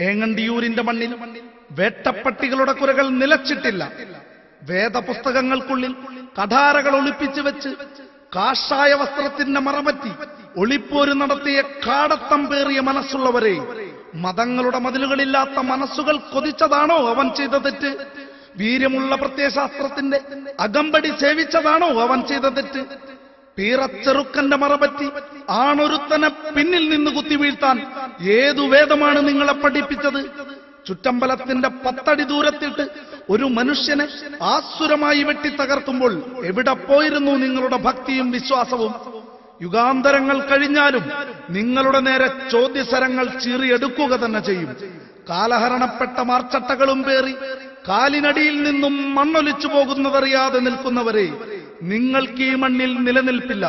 ഏങ്ങണ്ടിയൂരിന്റെ മണ്ണിൽ വേട്ടപ്പട്ടികളുടെ കുരകൾ നിലച്ചിട്ടില്ല. വേദപുസ്തകങ്ങൾക്കുള്ളിൽ കഠാരകൾ ഒളിപ്പിച്ചു വെച്ച് കാഷായ വസ്ത്രത്തിന്റെ മറപറ്റി ഒളിപ്പോര് നടത്തിയ കാടത്തം പേറിയ മനസ്സുള്ളവരെ, മതങ്ങളുടെ മതിലുകളില്ലാത്ത മനസ്സുകൾ കൊതിച്ചതാണോ അവൻ ചെയ്ത തെറ്റ്? വീര്യമുള്ള പ്രത്യയശാസ്ത്രത്തിന്റെ അകമ്പടി സേവിച്ചതാണോ അവൻ ചെയ്ത തെറ്റ്? പീറച്ചെറുക്കന്റെ മറപറ്റി ആണൊരുത്തനെ പിന്നിൽ നിന്ന് കുത്തിവീഴ്ത്താൻ ഏതു വേദമാണ് നിങ്ങളെ പഠിപ്പിച്ചത്? ചുറ്റമ്പലത്തിന്റെ 10 അടി ദൂരത്തിട്ട് ഒരു മനുഷ്യനെ ആസുരമായി വെട്ടി തകർത്തുമ്പോൾ എവിടെ പോയിരുന്നു നിങ്ങളുടെ ഭക്തിയും വിശ്വാസവും? യുഗാന്തരങ്ങൾ കഴിഞ്ഞാലും നിങ്ങളുടെ നേരെ ചോദ്യസരങ്ങൾ ചീറിയെടുക്കുക തന്നെ ചെയ്യും. കാലഹരണപ്പെട്ട മാർച്ചട്ടകളും പേറി കാലിനടിയിൽ നിന്നും മണ്ണൊലിച്ചു പോകുന്നതറിയാതെ നിൽക്കുന്നവരെ, നിങ്ങൾക്ക് ഈ മണ്ണിൽ നിലനിൽപ്പില്ല.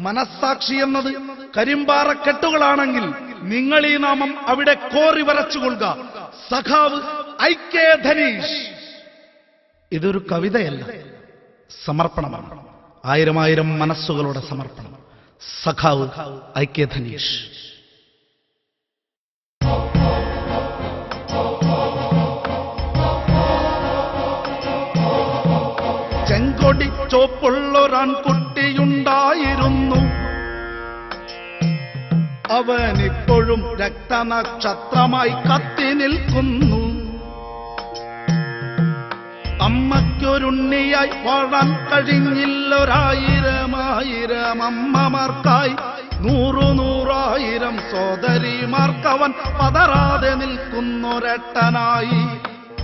മനസ്സാക്ഷി എന്നത് കരിമ്പാറക്കെട്ടുകളാണെങ്കിൽ നിങ്ങൾ ഈ നാമം അവിടെ കോറി വരച്ചുകൊള്ളുക. സഖാവ് IK ധനീഷ്. ഇതൊരു കവിതയല്ല, സമർപ്പണമാണ്. 1000 മനസ്സുകളുടെ സമർപ്പണം. സഖാവ് IK ധനീഷ്. ചെങ്കൊടി ചോപ്പുള്ളൊരാൺകുട്ടിയുണ്ടായിരുന്നു, അവനിപ്പോഴും രക്തനക്ഷത്രമായി കത്തി നിൽക്കുന്നു. അമ്മയ്ക്കൊരുണ്ണിയായി വാഴാൻ കഴിഞ്ഞില്ലൊരായിരം അമ്മമാർക്കായി 100,000 സോദരിമാർക്കവൻ പതറാതെ നിൽക്കുന്നൊരട്ടനായി.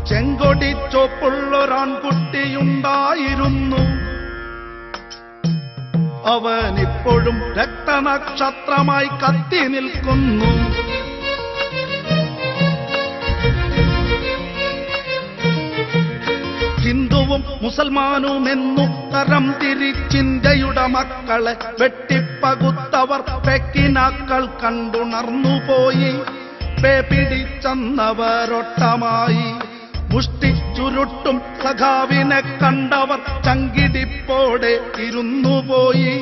ചെങ്കൊടി ചോപ്പുള്ളൊരാൺകുട്ടിയുണ്ടായിരുന്നു, അവനിപ്പോഴും രക്തനക്ഷത്രമായി കത്തി നിൽക്കുന്നു. ഹിന്ദുവും മുസൽമാനുമെന്നു തരം തിരിച്ചിന്ത്യയുടെ മക്കളെ വെട്ടിപ്പകുത്തവർ പെക്കിനാക്കൾ കണ്ടുണർന്നുപോയി. പിടിച്ചെന്നവരൊട്ടമായി മുഷ്ടി ചുരുട്ടും സഖാവിനെ കണ്ടവർ ചങ്കിടിപ്പോടെ ഇരുന്നുപോയി.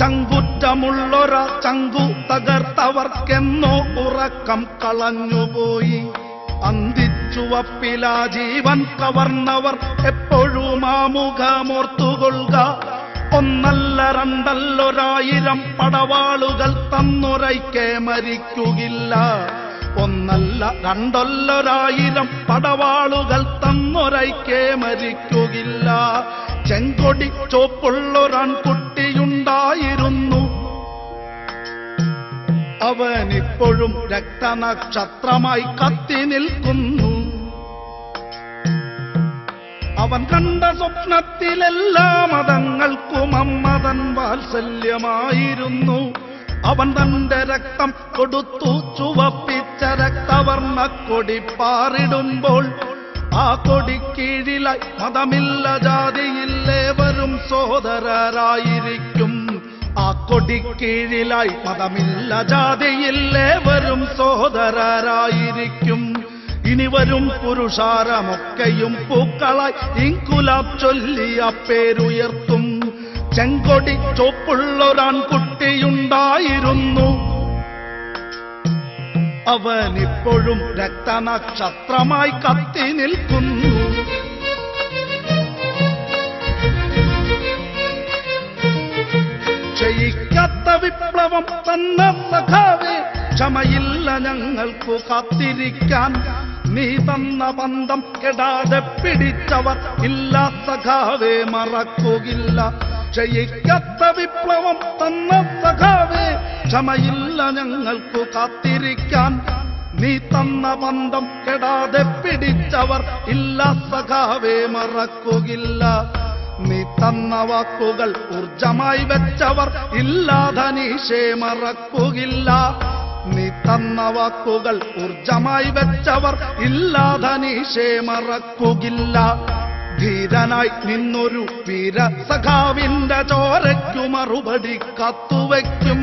ചങ്കുറ്റമുള്ളൊര ചങ്കു തകർത്തവർക്കെന്നോ ഉറക്കം കളഞ്ഞുപോയി. അന്തിച്ചുവപ്പിലാ ജീവൻ കവർന്നവർ എപ്പോഴും ആ മുഖമോർത്തുകൊള്ളുക. 1 അല്ല 2 അല്ല 1000 പടവാളുകൾ തന്നൊരൈക്കെ മരിക്കുകില്ല. 1 അല്ല 2 അല്ല 1000 പടവാളുകൾ തന്നൊരൈക്കെ മരിക്കുകില്ല. ചെങ്കൊടി ചോപ്പുള്ളൊരാൺകുട്ടിയുണ്ടായിരുന്നു, അവനിപ്പോഴും രക്തനക്ഷത്രമായി കത്തി നിൽക്കുന്നു. അവൻ കണ്ട സ്വപ്നത്തിലെല്ലാ മതങ്ങൾക്കും അമ്മതൻ വാത്സല്യമായിരുന്നു. അവൻ തന്റെ രക്തം കൊടുത്തു ചുവപ്പിച്ച രക്തവർണ്ണ കൊടി പാറിടുമ്പോൾ ആ കൊടി കീഴിലായി മതമില്ല ജാതിയില്ലേവരും സോദരരായിരിക്കും. ആ കൊടി കീഴിലായി മതമില്ല ജാതിയില്ലേവരും സോദരരായിരിക്കും. ഇനി വരും പുരുഷാരമൊക്കെയും പൂക്കളായി ഇൻകുലാബ് ചൊല്ലിയ പേരുയർത്തും. ചെങ്കൊടി ചോപ്പുള്ളൊരാൺകുട്ടിയുണ്ടായിരുന്നു, അവനിപ്പോഴും രക്തനക്ഷത്രമായി കത്തി നിൽക്കുന്നു. ക്ഷയിക്കാത്ത വിപ്ലവം തന്ന സഖാവേ, ക്ഷമയില്ല ഞങ്ങൾക്കു കാത്തിരിക്കാൻ. നീ തന്ന ബന്ധം കെടാതെ പിടിച്ചവർ ഇല്ല സഖാവേ, മറക്കുകില്ല. ക്ഷയിക്കാത്ത വിപ്ലവം തന്ന സഖാവേ, ക്ഷമയില്ല ഞങ്ങൾക്കു കാത്തിരിക്കാൻ. നീ തന്ന ബന്ധം കെടാതെ പിടിച്ചവർ ഇല്ല സഖാവേ, മറക്കുകില്ല. നീ തന്ന വാക്കുകൾ ഊർജമായി വെച്ചവർ ഇല്ല ധനീഷേ, മറക്കുകില്ല. നീ തന്ന വാക്കുകൾ ഊർജമായി വെച്ചവർ ഇല്ല ധനീഷേ, മറക്കുകില്ല. ധീരനായി നിന്നൊരു വീര സഖാവിന്റെ ചോരയ്ക്കു മറുപടി കാത്തുവയ്ക്കും.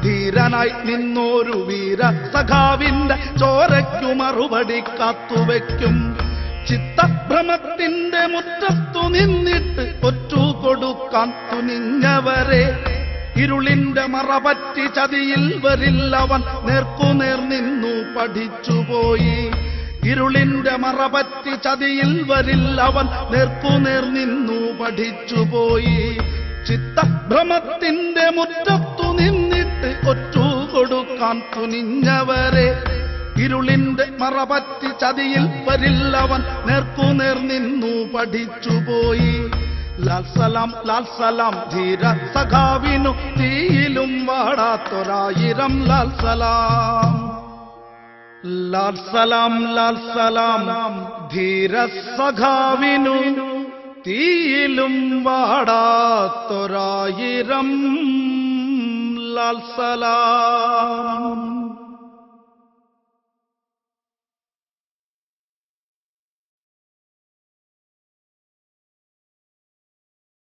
ധീരനായി നിന്നൊരു വീര സഖാവിന്റെ ചോരയ്ക്കു മറുപടി കാത്തുവയ്ക്കും. ചിത്തഭ്രമത്തിന്റെ മുറ്റത്തു നിന്നിട്ട് ഒറ്റുകൊടുക്കാൻ തുനിഞ്ഞവരെ, ഇരുളിന്റെ മറപറ്റി ചതിയിൽ വരില്ലവൻ നേർക്കുനേർ നിന്നു പഠിച്ചുപോയി. ഇരുളിന്റെ മറപറ്റി ചതിയിൽ വരില്ലവൻ നേർക്കുനേർ നിന്നു പഠിച്ചുപോയി. ചിത്തഭ്രമത്തിന്റെ മുറ്റത്തു നിന്നിട്ട് ഒറ്റു കൊടുക്കാൻ തുനിഞ്ഞവരെ ഇരുളിന്റെ മറപറ്റി ചതിയിൽ വരില്ലവൻ നേർക്കുനേർ നിന്നു പഠിച്ചുപോയി. ലാൽ സലാം ധീര സഖാവിനു തീയിലും വാടാത്തൊരായിരം ലാൽ സലാം. ലാൽ സലാം ധീര സഖാവിനു തീയിലും വാടാത്തൊരായിരം ലാൽ സലാം.